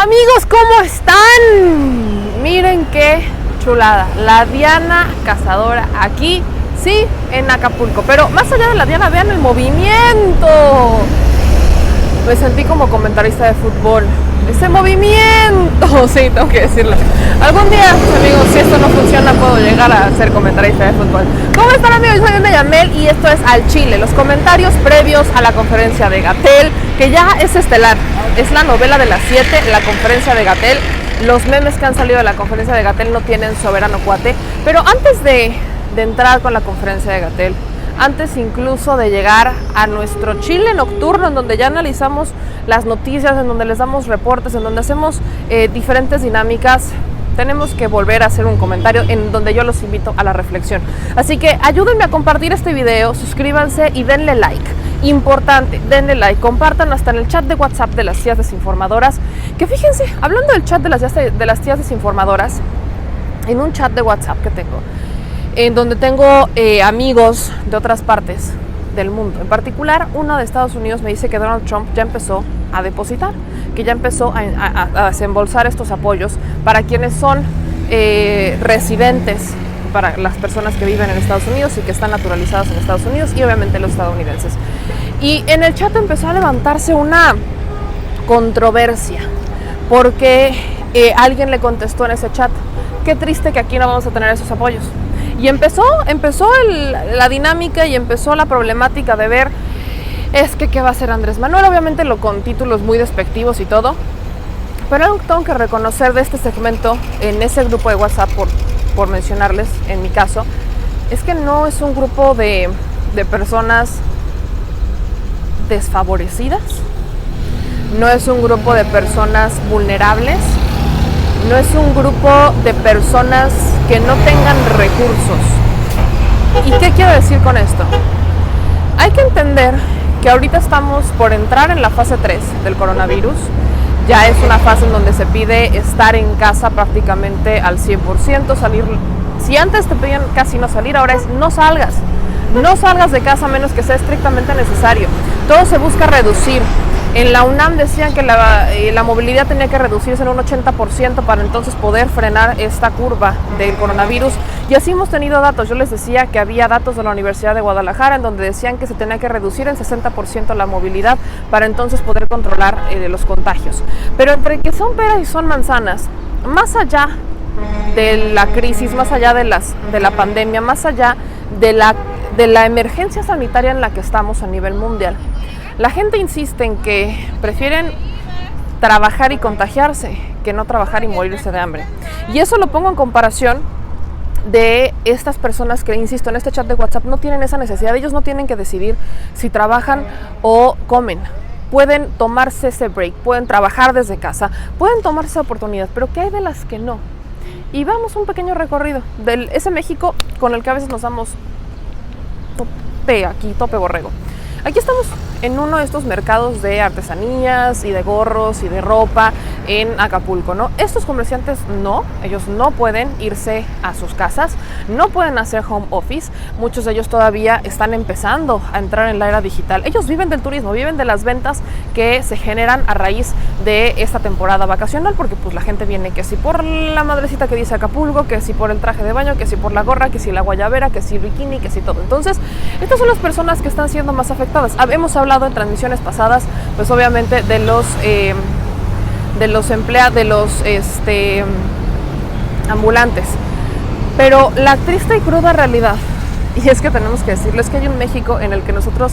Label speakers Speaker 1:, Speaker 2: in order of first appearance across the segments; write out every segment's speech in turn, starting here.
Speaker 1: Amigos, ¿cómo están? Miren qué chulada, la Diana Cazadora aquí, sí, en Acapulco. Pero más allá de la Diana, vean el movimiento. Me sentí como comentarista de fútbol. Ese movimiento, sí, tengo que decirlo. Algún día, amigos, si esto no funciona, puedo llegar a ser comentarista de fútbol. ¿Cómo están, amigos? Yo soy Ana Yamel y esto es Al Chile, los comentarios previos a la conferencia de Gatell, que ya es estelar. Es la novela de las 7, la conferencia de Gatell. Los memes que han salido de la conferencia de Gatell no tienen soberano cuate. Pero antes de entrar con la conferencia de Gatell, antes incluso de llegar a nuestro Chile nocturno, en donde ya analizamos las noticias, en donde les damos reportes, en donde hacemos diferentes dinámicas, tenemos que volver a hacer un comentario en donde yo los invito a la reflexión. Así que ayúdenme a compartir este video, suscríbanse y denle like. Importante, denle like, compartan hasta en el chat de WhatsApp de las tías desinformadoras. Que fíjense, hablando del chat de las tías desinformadoras, en un chat de WhatsApp que tengo, en donde tengo amigos de otras partes del mundo. En particular, uno de Estados Unidos me dice que Donald Trump ya empezó a depositar, que ya empezó a desembolsar estos apoyos para quienes son residentes, para las personas que viven en Estados Unidos y que están naturalizadas en Estados Unidos y obviamente los estadounidenses. Y en el chat empezó a levantarse una controversia porque alguien le contestó en ese chat: qué triste que aquí no vamos a tener esos apoyos. Y empezó la dinámica y empezó la problemática de ver, es que qué va a hacer Andrés Manuel, obviamente con títulos muy despectivos y todo. Pero algo que tengo que reconocer de este segmento, en ese grupo de WhatsApp, por mencionarles, en mi caso, es que no es un grupo de personas desfavorecidas, no es un grupo de personas vulnerables, no es un grupo de personas que no tengan recursos. ¿Y qué quiero decir con esto? Hay que entender que ahorita estamos por entrar en la fase 3 del coronavirus. Ya es una fase en donde se pide estar en casa prácticamente al 100%, salir. Si antes te pedían casi no salir, ahora es no salgas. No salgas de casa a menos que sea estrictamente necesario. Todo se busca reducir. En la UNAM decían que la movilidad tenía que reducirse en un 80% para entonces poder frenar esta curva del coronavirus. Y así hemos tenido datos. Yo les decía que había datos de la Universidad de Guadalajara en donde decían que se tenía que reducir en 60% la movilidad para entonces poder controlar los contagios. Pero entre que son peras y son manzanas, más allá de la crisis, más allá de la pandemia, más allá de la emergencia sanitaria en la que estamos a nivel mundial, la gente insiste en que prefieren trabajar y contagiarse que no trabajar y morirse de hambre. Y eso lo pongo en comparación de estas personas que, insisto, en este chat de WhatsApp no tienen esa necesidad. Ellos no tienen que decidir si trabajan o comen. Pueden tomarse ese break, pueden trabajar desde casa, pueden tomarse esa oportunidad, pero ¿qué hay de las que no? Y vamos un pequeño recorrido de ese México con el que a veces nos damos tope borrego. Aquí estamos en uno de estos mercados de artesanías y de gorros y de ropa en Acapulco, ¿no? Estos comerciantes ellos no pueden irse a sus casas, no pueden hacer home office, muchos de ellos todavía están empezando a entrar en la era digital. Ellos viven del turismo, viven de las ventas que se generan a raíz de esta temporada vacacional, porque pues la gente viene que si por la madrecita que dice Acapulco, que si por el traje de baño, que si por la gorra, que si la guayabera, que si bikini, que si todo. Entonces, estas son las personas que están siendo más afectadas. Hemos hablado en transmisiones pasadas, pues obviamente de los ambulantes, pero la triste y cruda realidad, y es que tenemos que decirlo, es que hay un México en el que nosotros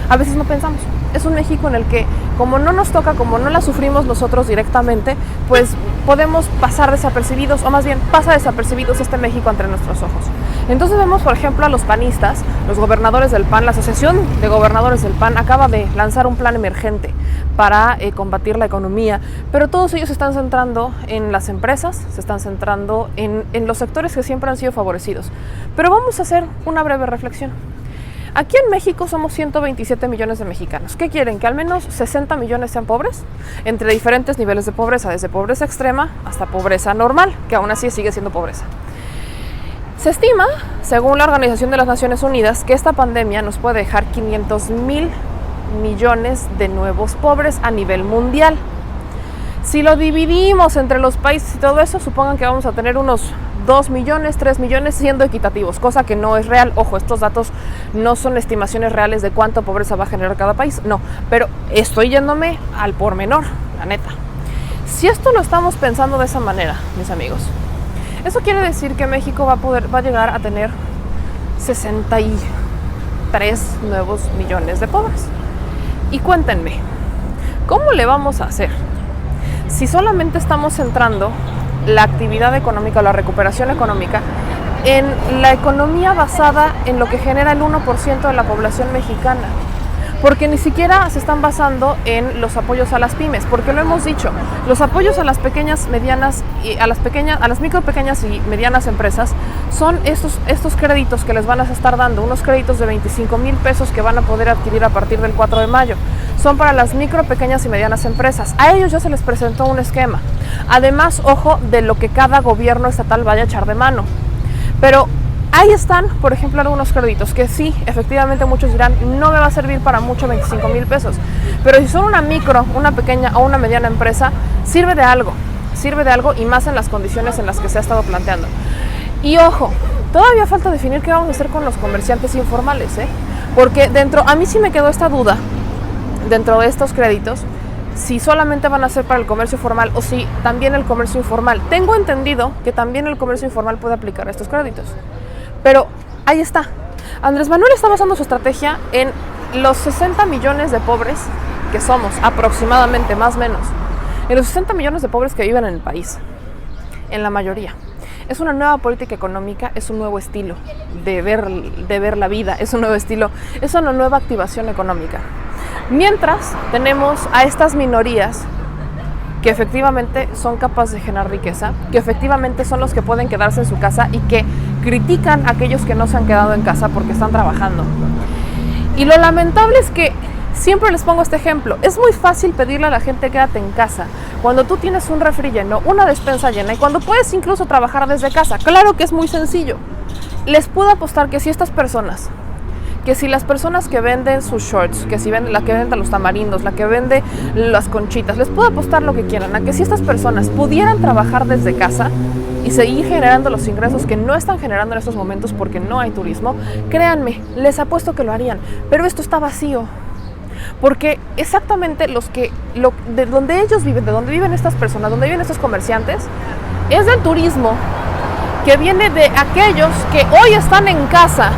Speaker 1: a veces no pensamos. Es un México en el que, como no nos toca, como no la sufrimos nosotros directamente, pues podemos pasar desapercibidos, o más bien pasa desapercibidos este México ante nuestros ojos. Entonces vemos, por ejemplo, a los panistas, los gobernadores del PAN. La Asociación de Gobernadores del PAN acaba de lanzar un plan emergente para combatir la economía, pero todos ellos se están centrando en las empresas, se están centrando en los sectores que siempre han sido favorecidos. Pero vamos a hacer una breve reflexión. Aquí en México somos 127 millones de mexicanos. ¿Qué quieren? ¿Que al menos 60 millones sean pobres? Entre diferentes niveles de pobreza, desde pobreza extrema hasta pobreza normal, que aún así sigue siendo pobreza. Se estima, según la Organización de las Naciones Unidas, que esta pandemia nos puede dejar 500,000 millones de nuevos pobres a nivel mundial. Si lo dividimos entre los países y todo eso, supongan que vamos a tener unos 2 millones, 3 millones siendo equitativos, cosa que no es real. Ojo, estos datos no son estimaciones reales de cuánta pobreza va a generar cada país, no, pero estoy yéndome al pormenor, la neta. Si esto lo estamos pensando de esa manera, mis amigos, eso quiere decir que México va a llegar a tener 63 nuevos millones de pobres. Y cuéntenme, ¿cómo le vamos a hacer si solamente estamos centrando la actividad económica o la recuperación económica en la economía basada en lo que genera el 1% de la población mexicana? Porque ni siquiera se están basando en los apoyos a las pymes, porque lo hemos dicho, los apoyos a las pequeñas, medianas y a las micro, pequeñas y medianas empresas son estos créditos que les van a estar dando, unos créditos de 25,000 pesos que van a poder adquirir a partir del 4 de mayo. Son para las micro, pequeñas y medianas empresas. A ellos ya se les presentó un esquema. Además, ojo, de lo que cada gobierno estatal vaya a echar de mano. Pero ahí están, por ejemplo, algunos créditos que sí, efectivamente muchos dirán, no me va a servir para mucho 25,000 pesos. Pero si son una micro, una pequeña o una mediana empresa, sirve de algo y más en las condiciones en las que se ha estado planteando. Y ojo, todavía falta definir qué vamos a hacer con los comerciantes informales, porque a mí sí me quedó esta duda, dentro de estos créditos, si solamente van a ser para el comercio formal o si también el comercio informal. Tengo entendido que también el comercio informal puede aplicar estos créditos. Pero ahí está. Andrés Manuel está basando su estrategia en los 60 millones de pobres que somos, aproximadamente, más o menos. En los 60 millones de pobres que viven en el país, en la mayoría. Es una nueva política económica, es un nuevo estilo de ver la vida, es un nuevo estilo, es una nueva activación económica. Mientras tenemos a estas minorías que efectivamente son capaces de generar riqueza, que efectivamente son los que pueden quedarse en su casa y que critican a aquellos que no se han quedado en casa porque están trabajando. Y lo lamentable es que siempre les pongo este ejemplo. Es muy fácil pedirle a la gente quédate en casa cuando tú tienes un refri lleno, una despensa llena y cuando puedes incluso trabajar desde casa. Claro que es muy sencillo. Les puedo apostar que si las personas que venden sus shorts, que si venden la que vende los tamarindos, la que vende las conchitas, les puedo apostar lo que quieran a que si estas personas pudieran trabajar desde casa y seguir generando los ingresos que no están generando en estos momentos porque no hay turismo, créanme, les apuesto que lo harían. Pero esto está vacío. Porque exactamente de donde ellos viven, de donde viven estas personas, donde viven estos comerciantes, es del turismo que viene de aquellos que hoy están en casa,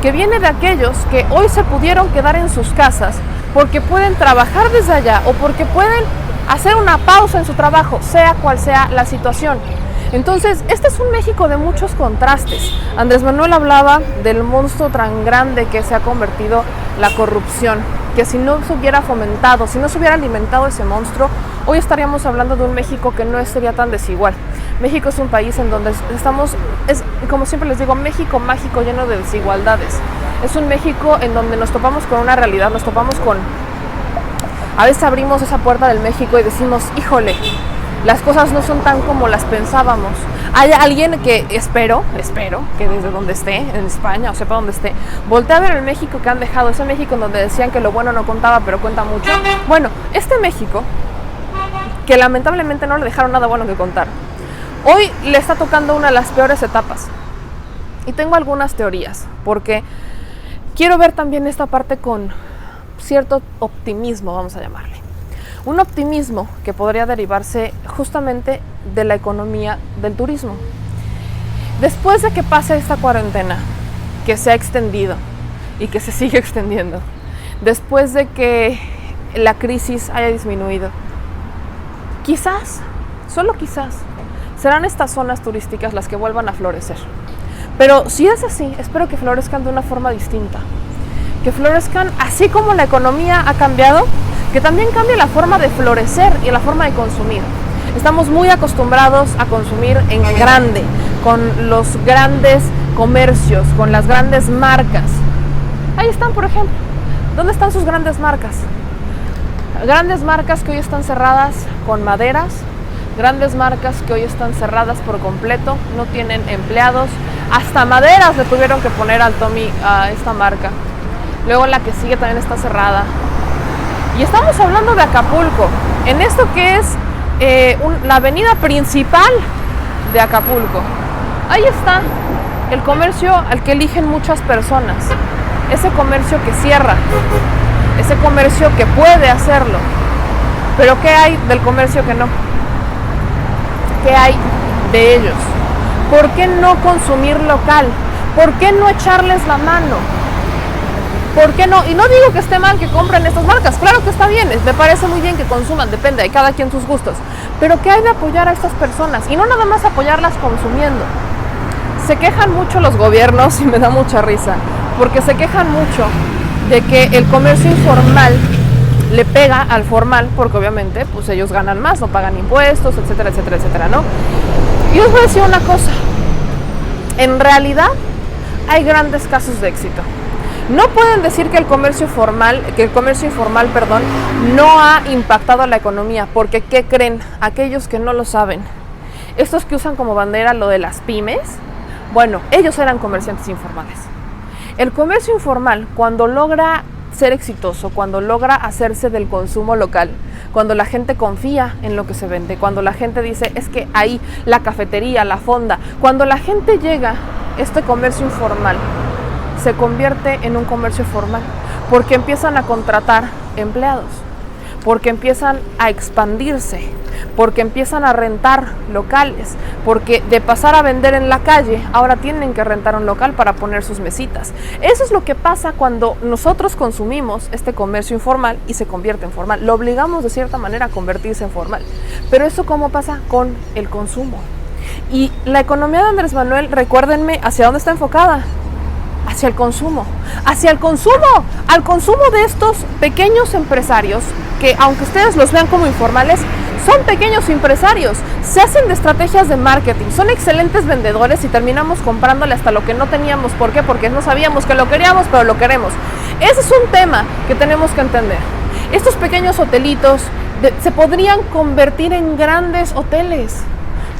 Speaker 1: que viene de aquellos que hoy se pudieron quedar en sus casas porque pueden trabajar desde allá o porque pueden hacer una pausa en su trabajo, sea cual sea la situación. Entonces, este es un México de muchos contrastes. Andrés Manuel hablaba del monstruo tan grande que se ha convertido la corrupción, que si no se hubiera fomentado, si no se hubiera alimentado ese monstruo, hoy estaríamos hablando de un México que no sería tan desigual. México es un país en donde como siempre les digo, México mágico lleno de desigualdades. Es un México en donde nos topamos con una realidad, a veces abrimos esa puerta del México y decimos, híjole, las cosas no son tan como las pensábamos. Hay alguien que espero que desde donde esté, en España o sepa donde esté, voltee a ver el México que han dejado, ese México en donde decían que lo bueno no contaba, pero cuenta mucho. Bueno, este México, que lamentablemente no le dejaron nada bueno que contar, hoy le está tocando una de las peores etapas. Y tengo algunas teorías, porque quiero ver también esta parte con cierto optimismo, vamos a llamarle. Un optimismo que podría derivarse justamente de la economía del turismo. Después de que pase esta cuarentena, que se ha extendido y que se sigue extendiendo, después de que la crisis haya disminuido, quizás, solo quizás, serán estas zonas turísticas las que vuelvan a florecer. Pero si es así, espero que florezcan de una forma distinta. Que florezcan así como la economía ha cambiado, que también cambie la forma de florecer y la forma de consumir. Estamos muy acostumbrados a consumir en grande, con los grandes comercios, con las grandes marcas. Ahí están, por ejemplo. ¿Dónde están sus grandes marcas? Grandes marcas que hoy están cerradas con maderas, grandes marcas que hoy están cerradas por completo, no tienen empleados, hasta maderas le tuvieron que poner al Tommy a esta marca. Luego la que sigue también está cerrada. Y estamos hablando de Acapulco, en esto que es la avenida principal de Acapulco. Ahí está el comercio al que eligen muchas personas, ese comercio que cierra, ese comercio que puede hacerlo. Pero ¿qué hay del comercio que no? ¿Qué hay de ellos? ¿Por qué no consumir local? ¿Por qué no echarles la mano? ¿Por qué no? Y no digo que esté mal que compren estas marcas, claro que está bien, me parece muy bien que consuman, depende de cada quien sus gustos. Pero ¿qué hay de apoyar a estas personas? Y no nada más apoyarlas consumiendo. Se quejan mucho los gobiernos y me da mucha risa, porque se quejan mucho de que el comercio informal le pega al formal, porque obviamente pues ellos ganan más, no pagan impuestos, etcétera, etcétera, etcétera, ¿no? Y os voy a decir una cosa, en realidad hay grandes casos de éxito. No pueden decir que el comercio informal, no ha impactado a la economía, porque ¿qué creen? Aquellos que no lo saben, estos que usan como bandera lo de las pymes, bueno, ellos eran comerciantes informales. El comercio informal, cuando logra ser exitoso, cuando logra hacerse del consumo local, cuando la gente confía en lo que se vende, cuando la gente dice, es que ahí la cafetería, la fonda, cuando la gente llega, este comercio informal se convierte en un comercio formal, porque empiezan a contratar empleados, porque empiezan a expandirse, porque empiezan a rentar locales, porque de pasar a vender en la calle, ahora tienen que rentar un local para poner sus mesitas. Eso es lo que pasa cuando nosotros consumimos este comercio informal y se convierte en formal. Lo obligamos de cierta manera a convertirse en formal. Pero eso ¿cómo pasa con el consumo? Y la economía de Andrés Manuel, recuérdenme, ¿hacia dónde está enfocada? Hacia el consumo, al consumo de estos pequeños empresarios que, aunque ustedes los vean como informales, son pequeños empresarios, se hacen de estrategias de marketing, son excelentes vendedores y terminamos comprándole hasta lo que no teníamos. ¿Por qué? Porque no sabíamos que lo queríamos, pero lo queremos. Ese es un tema que tenemos que entender. Estos pequeños hotelitos se podrían convertir en grandes hoteles,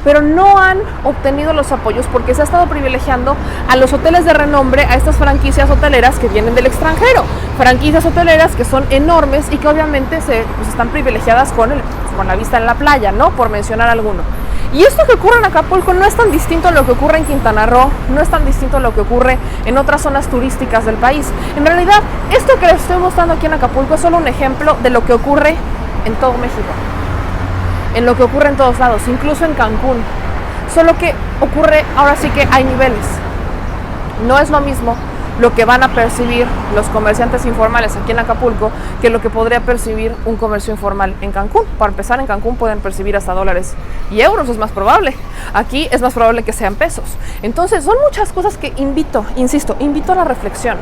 Speaker 1: pero no han obtenido los apoyos porque se ha estado privilegiando a los hoteles de renombre, a estas franquicias hoteleras que vienen del extranjero, franquicias hoteleras que son enormes y que obviamente están privilegiadas con la vista en la playa, ¿no? Por mencionar alguno. Y esto que ocurre en Acapulco no es tan distinto a lo que ocurre en Quintana Roo, no es tan distinto a lo que ocurre en otras zonas turísticas del país. En realidad, esto que les estoy mostrando aquí en Acapulco es solo un ejemplo de lo que ocurre en todo México, en lo que ocurre en todos lados, incluso en Cancún. Solo que ocurre, ahora sí que hay niveles. No es lo mismo lo que van a percibir los comerciantes informales aquí en Acapulco que lo que podría percibir un comercio informal en Cancún. Para empezar, en Cancún pueden percibir hasta dólares y euros, es más probable. Aquí es más probable que sean pesos. Entonces son muchas cosas que invito a la reflexión.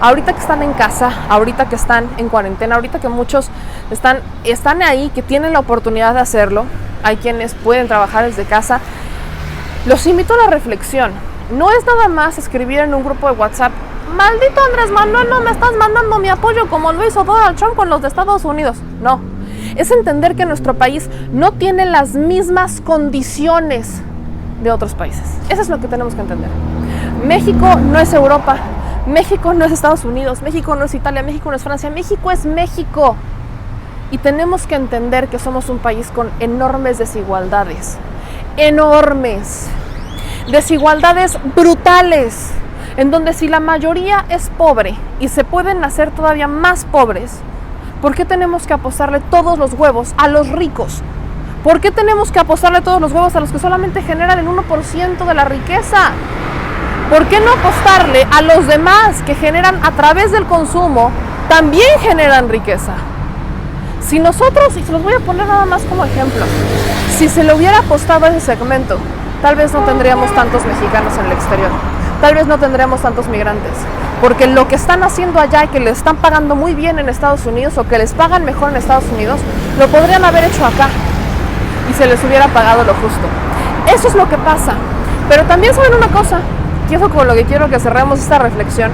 Speaker 1: Ahorita que están en casa, ahorita que están en cuarentena, ahorita que muchos están ahí, que tienen la oportunidad de hacerlo, hay quienes pueden trabajar desde casa, los invito a la reflexión. No es nada más escribir en un grupo de WhatsApp: maldito Andrés Manuel, no me estás mandando mi apoyo como lo hizo Donald Trump con los de Estados Unidos. No, es entender que nuestro país no tiene las mismas condiciones de otros países. Eso es lo que tenemos que entender. México no es Europa, México no es Estados Unidos, México no es Italia, México no es Francia, México es México. Y tenemos que entender que somos un país con enormes desigualdades, enormes, desigualdades brutales, en donde si la mayoría es pobre y se pueden hacer todavía más pobres, ¿por qué tenemos que apostarle todos los huevos a los ricos? ¿Por qué tenemos que apostarle todos los huevos a los que solamente generan el 1% de la riqueza? ¿Por qué no apostarle a los demás que generan a través del consumo, también generan riqueza? Si nosotros, y se los voy a poner nada más como ejemplo, si se le hubiera apostado a ese segmento, tal vez no tendríamos tantos mexicanos en el exterior, tal vez no tendríamos tantos migrantes, porque lo que están haciendo allá y que les están pagando muy bien en Estados Unidos o que les pagan mejor en Estados Unidos, lo podrían haber hecho acá y se les hubiera pagado lo justo. Eso es lo que pasa. Pero también saben una cosa, y eso con lo que quiero que cerremos esta reflexión,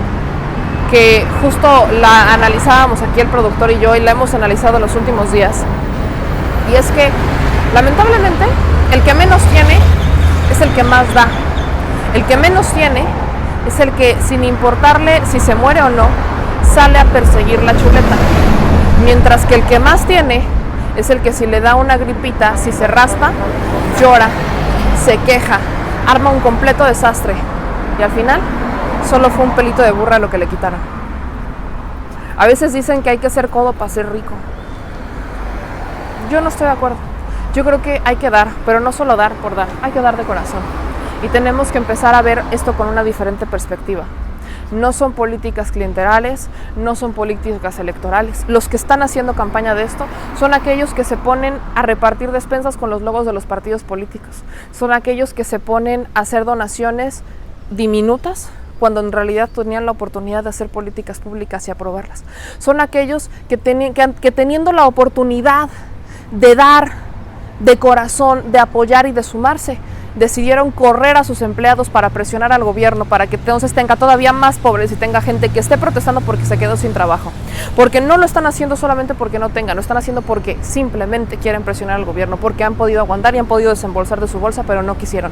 Speaker 1: que justo la analizábamos aquí el productor y yo, y la hemos analizado los últimos días, y es que lamentablemente el que menos tiene es el que más da. El que menos tiene es el que, sin importarle si se muere o no, sale a perseguir la chuleta, mientras que el que más tiene Es el que si le da una gripita, si se raspa, llora, se queja, arma un completo desastre. Y al final, solo fue un pelito de burra lo que le quitaron. A veces dicen que hay que ser codo para ser rico. Yo no estoy de acuerdo. Yo creo que hay que dar, pero no solo dar por dar, hay que dar de corazón. Y tenemos que empezar a ver esto con una diferente perspectiva. No son políticas clientelares, no son políticas electorales. Los que están haciendo campaña de esto son aquellos que se ponen a repartir despensas con los logos de los partidos políticos. Son aquellos que se ponen a hacer donaciones diminutas cuando en realidad tenían la oportunidad de hacer políticas públicas y aprobarlas. Son aquellos que teniendo la oportunidad de dar de corazón, de apoyar y de sumarse, decidieron correr a sus empleados para presionar al gobierno, para que entonces tenga todavía más pobres y tenga gente que esté protestando porque se quedó sin trabajo. Porque no lo están haciendo solamente porque no tengan, lo están haciendo porque simplemente quieren presionar al gobierno, porque han podido aguantar y han podido desembolsar de su bolsa, pero no quisieron.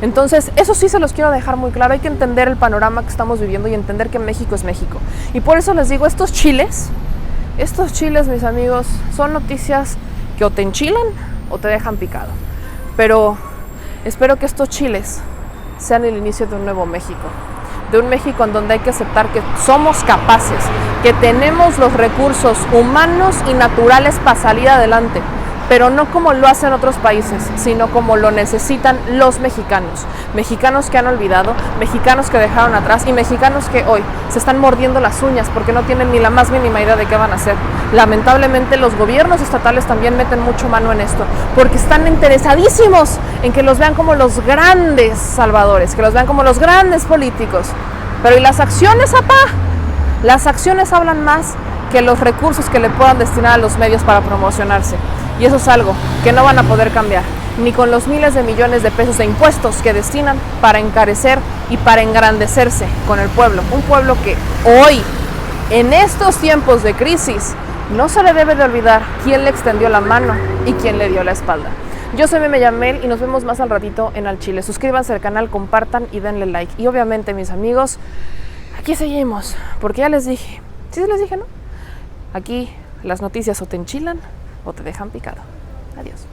Speaker 1: Entonces, eso sí se los quiero dejar muy claro, hay que entender el panorama que estamos viviendo y entender que México es México. Y por eso les digo, estos chiles, mis amigos, son noticias que o te enchilan o te dejan picado. Pero espero que estos chiles sean el inicio de un nuevo México, de un México en donde hay que aceptar que somos capaces, que tenemos los recursos humanos y naturales para salir adelante, pero no como lo hacen otros países, sino como lo necesitan los mexicanos. Mexicanos que han olvidado, mexicanos que dejaron atrás y mexicanos que hoy se están mordiendo las uñas porque no tienen ni la más mínima idea de qué van a hacer. Lamentablemente los gobiernos estatales también meten mucho mano en esto, porque están interesadísimos en que los vean como los grandes salvadores, que los vean como los grandes políticos. Pero ¿y las acciones, apá? Las acciones hablan más que los recursos que le puedan destinar a los medios para promocionarse. Y eso es algo que no van a poder cambiar, ni con los miles de millones de pesos de impuestos que destinan para encarecer y para engrandecerse con el pueblo. Un pueblo que hoy, en estos tiempos de crisis, no se le debe de olvidar quién le extendió la mano y quién le dio la espalda. Yo soy Meme Yamel y nos vemos más al ratito en Al Chile. Suscríbanse al canal, compartan y denle like. Y obviamente, mis amigos, aquí seguimos, porque ya les dije, ¿sí les dije, no? Aquí las noticias o te enchilan o te dejan picado. Adiós.